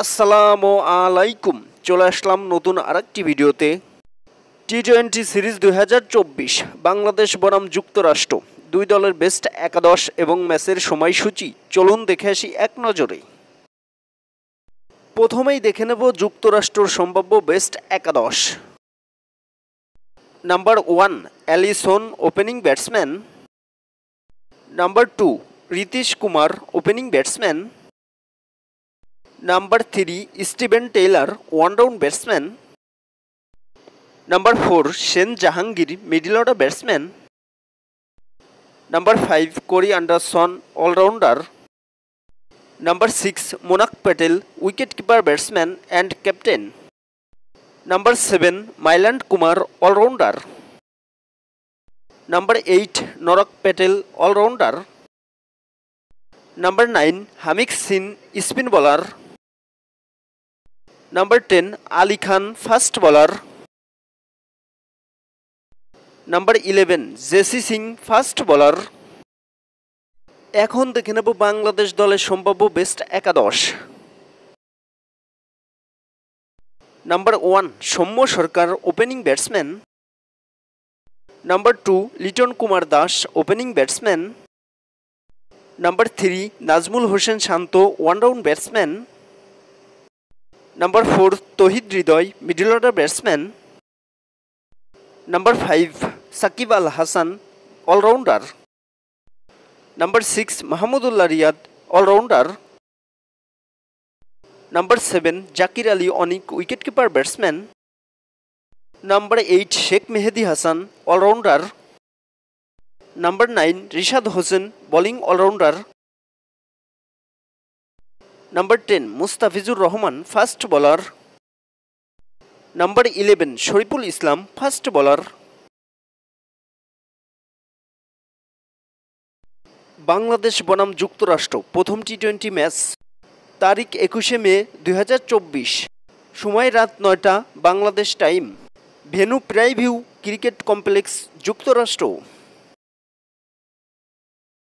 আসসালামু আলাইকুম। চলে আসলাম নতুন আরেকটি ভিডিওতে। টি-20 সিরিজ 2024 বাংলাদেশ বনাম যুক্তরাষ্ট্র দুই দলের বেস্ট একাদশ এবং ম্যাচের সময়সূচি চলুন দেখে আসি এক নজরে। প্রথমেই দেখে নেব যুক্তরাষ্ট্রের সম্ভাব্য বেস্ট একাদশ। Number 1 Allison opening batsman. Number 2 Ritish Kumar opening batsman. Number 3 Steven Taylor one down batsman. Number 4 Shayan Jahangir middle order batsman. Number 5 Corey Anderson allrounder. Number 6 Monank Patel wicket keeper batsman and captain. Number 7 Milind Kumar allrounder. Number 8 নরক প্যাটেল অলরাউন্ডার। নাম্বার 9 হামিক Singh spin bowler. Number 10 Ali Khan fast bowler. Number 11 Jessy Singh fast bowler. এখন দেখে নেব বাংলাদেশ দলের সম্ভাব্য best একাদশ। Number 1 Soumya Sarkar opening batsman. Number 2 Liton Kumar Das opening batsman. Number 3 Najmul Hossain Shanto one down batsman. Number 4 Towhid Hridoy middle order batsman. Number 5 Shakib Al Hasan allrounder. Number 6 Mahmudullah Riyad allrounder. Number 7 Jaker Ali Anik wicket keeper batsman. Number 8 Sheikh Mehedi Hasan allrounder. Number 9 Rishad Hossain bowling allrounder. Number 10 Mustafizur Rahman fast bowler. Number 11 Shariful Islam fast bowler. Bangladesh বনাম যুক্তরাষ্ট্র প্রথম টি-20 match তারিখ 21 মে 2024, সময় রাত 9টা Bangladesh time, venue Prairie View cricket complex, যুক্তরাষ্ট্র।